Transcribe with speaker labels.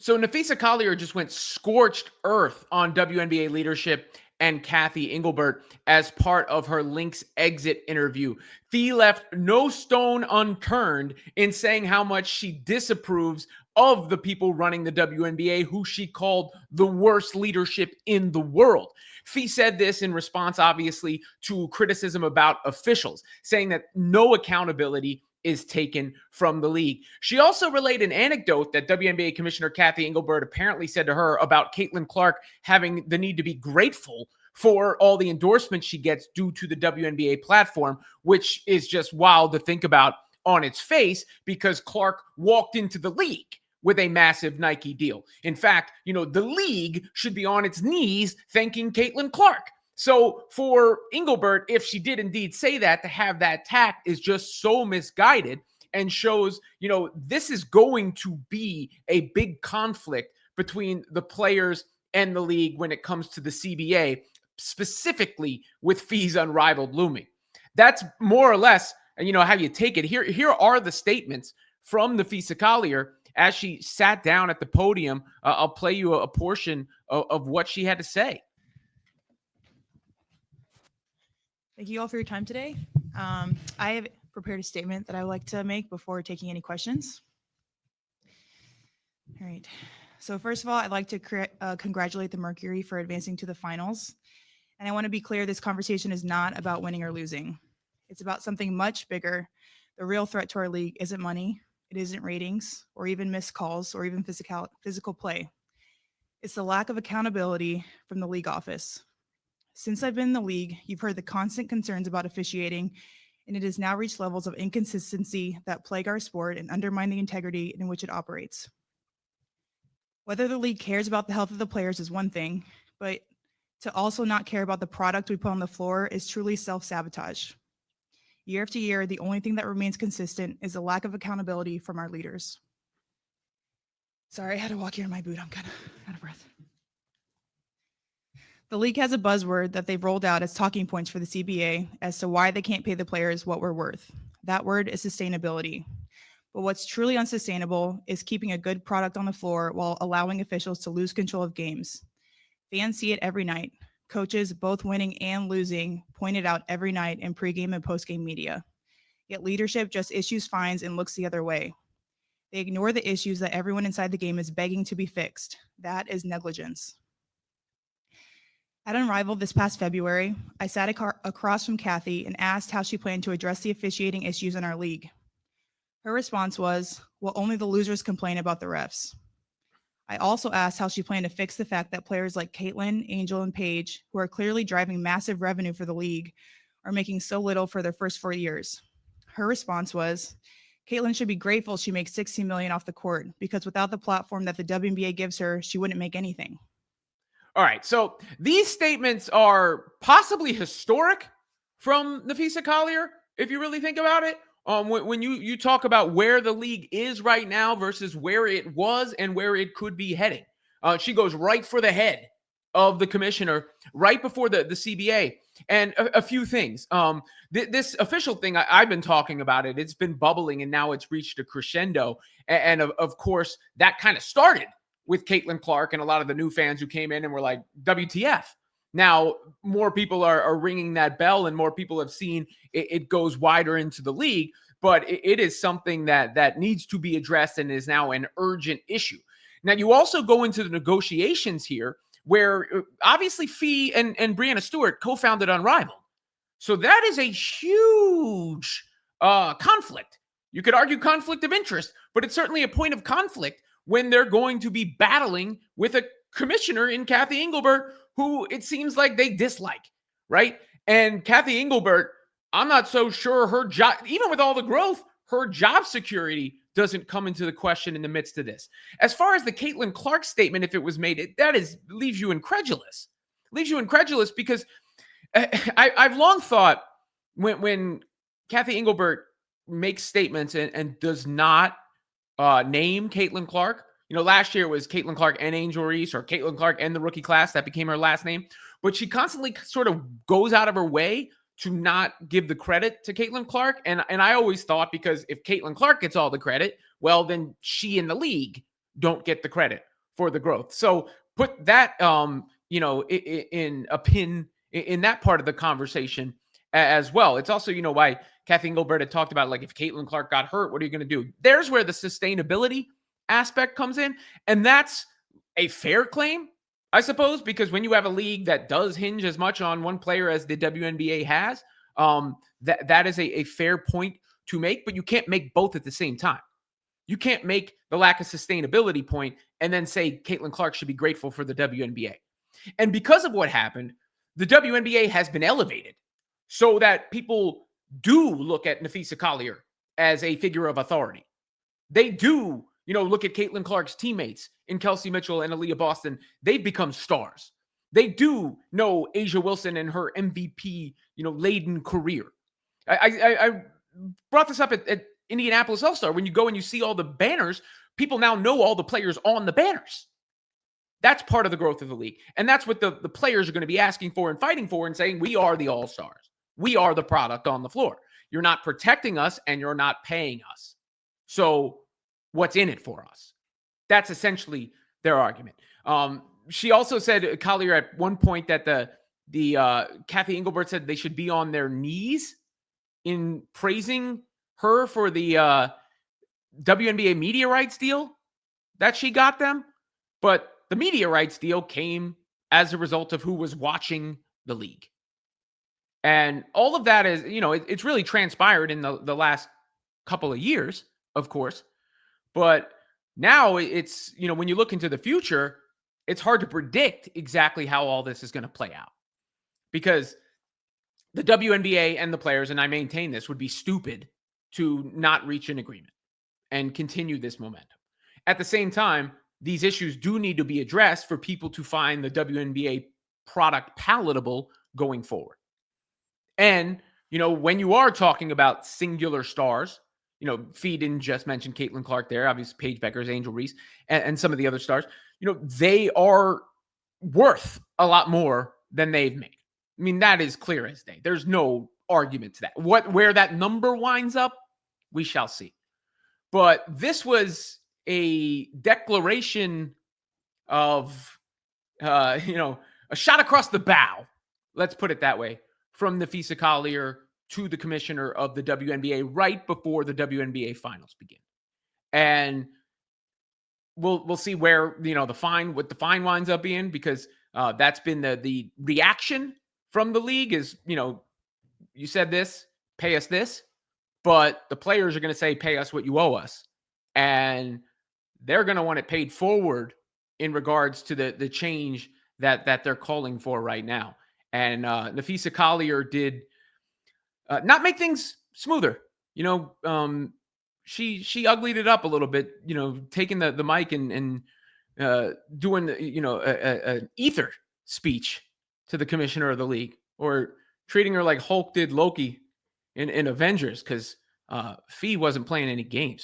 Speaker 1: So Napheesa Collier just went scorched earth on WNBA leadership and Cathy Engelbert as part of her Lynx exit interview. Fee left no stone unturned in saying how much she disapproves of the people running the WNBA, who she called the worst leadership in the world. Fee said this in response, obviously, to criticism about officials, saying that no accountability is taken from the league. She also relayed an anecdote that WNBA Commissioner Cathy Engelbert apparently said to her about Caitlin Clark having the need to be grateful for all the endorsements she gets due to the WNBA platform, which is just wild to think about on its face because Clark walked into the league with a massive Nike deal. In fact, the league should be on its knees thanking Caitlin Clark. So for Engelbert, if she did indeed say that, to have that tact is just so misguided and shows, this is going to be a big conflict between the players and the league when it comes to the CBA, specifically with fees unrivaled looming. That's more or less, how you take it. Here are the statements from Napheesa Collier as she sat down at the podium. I'll play you a portion of what she had to say.
Speaker 2: Thank you all for your time today. I have prepared a statement that I would like to make before taking any questions. All right. So first of all, I'd like to congratulate the Mercury for advancing to the finals. And I want to be clear, this conversation is not about winning or losing. It's about something much bigger. The real threat to our league isn't money. It isn't ratings or even missed calls or even physical play. It's the lack of accountability from the league office. Since I've been in the league, you've heard the constant concerns about officiating, and it has now reached levels of inconsistency that plague our sport and undermine the integrity in which it operates. Whether the league cares about the health of the players is one thing, but to also not care about the product we put on the floor is truly self-sabotage. Year after year, the only thing that remains consistent is the lack of accountability from our leaders. Sorry, I had to walk here in my boot. I'm kind of out of breath. The league has a buzzword that they've rolled out as talking points for the CBA as to why they can't pay the players what we're worth. That word is sustainability. But what's truly unsustainable is keeping a good product on the floor while allowing officials to lose control of games. Fans see it every night. Coaches, both winning and losing, point it out every night in pregame and postgame media. Yet leadership just issues fines and looks the other way. They ignore the issues that everyone inside the game is begging to be fixed. That is negligence. At Unrivaled this past February, I sat across from Cathy and asked how she planned to address the officiating issues in our league. Her response was, well, only the losers complain about the refs. I also asked how she planned to fix the fact that players like Caitlin, Angel, and Paige, who are clearly driving massive revenue for the league, are making so little for their first 4 years. Her response was, Caitlin should be grateful she makes $16 million off the court because without the platform that the WNBA gives her, she wouldn't make anything.
Speaker 1: All right, so these statements are possibly historic from Napheesa Collier, if you really think about it. When you talk about where the league is right now versus where it was and where it could be heading. She goes right for the head of the commissioner right before the CBA. And a few things. This official thing, I've been talking about it. It's been bubbling and now it's reached a crescendo. And of course, that kind of started with Caitlin Clark and a lot of the new fans who came in and were like, WTF. Now, more people are ringing that bell and more people have seen it goes wider into the league, but it is something that needs to be addressed and is now an urgent issue. Now, you also go into the negotiations here where obviously Fee and Breanna Stewart co-founded Unrivaled. So that is a huge conflict. You could argue conflict of interest, but it's certainly a point of conflict when they're going to be battling with a commissioner in Cathy Engelbert, who it seems like they dislike, right? And Cathy Engelbert, I'm not so sure her job, even with all the growth, her job security doesn't come into the question in the midst of this. As far as the Caitlin Clark statement, if it was made, leaves you incredulous. Leaves you incredulous because I've long thought when Cathy Engelbert makes statements and does not name Caitlin Clark. Last year it was Caitlin Clark and Angel Reese, or Caitlin Clark and the rookie class. That became her last name. But she constantly sort of goes out of her way to not give the credit to Caitlin Clark. And I always thought, because if Caitlin Clark gets all the credit, well, then she and the league don't get the credit. for the growth. So put that, in a pin in that part of the conversation as well. It's also, why Cathy Engelbert had talked about, like, if Caitlin Clark got hurt, what are you going to do? There's where the sustainability aspect comes in. And that's a fair claim, I suppose, because when you have a league that does hinge as much on one player as the WNBA has, that is a fair point to make, but you can't make both at the same time. You can't make the lack of sustainability point and then say Caitlin Clark should be grateful for the WNBA. And because of what happened, the WNBA has been elevated so that people do look at Napheesa Collier as a figure of authority. They do, look at Caitlin Clark's teammates in Kelsey Mitchell and Aaliyah Boston. They've become stars. They do know Asia Wilson and her MVP, laden career. I brought this up at Indianapolis All-Star. When you go and you see all the banners, people now know all the players on the banners. That's part of the growth of the league. And that's what the players are going to be asking for and fighting for and saying, we are the all-stars. We are the product on the floor. You're not protecting us and you're not paying us. So what's in it for us? That's essentially their argument. She also said, Collier, at one point that the Cathy Engelbert said they should be on their knees in praising her for the WNBA media rights deal that she got them. But the media rights deal came as a result of who was watching the league. And all of that is, it's really transpired in the last couple of years, of course. But now it's, when you look into the future, it's hard to predict exactly how all this is going to play out. Because the WNBA and the players, and I maintain this, would be stupid to not reach an agreement and continue this momentum. At the same time, these issues do need to be addressed for people to find the WNBA product palatable going forward. And, when you are talking about singular stars, Fee didn't just mention Caitlin Clark there, obviously Paige Beckers, Angel Reese, and some of the other stars, they are worth a lot more than they've made. I mean, that is clear as day. There's no argument to that. Where that number winds up, we shall see. But this was a declaration of, a shot across the bow, let's put it that way, from Napheesa Collier to the commissioner of the WNBA right before the WNBA finals begin. And we'll see where, what the fine winds up being, because that's been the reaction from the league is, you said this, pay us this, but the players are going to say, pay us what you owe us. And they're going to want it paid forward in regards to the change that they're calling for right now. And Napheesa Collier did not make things smoother. She uglied it up a little bit, taking the mic and doing, an ether speech to the commissioner of the league, or treating her like Hulk did Loki in Avengers, because Fee wasn't playing any games.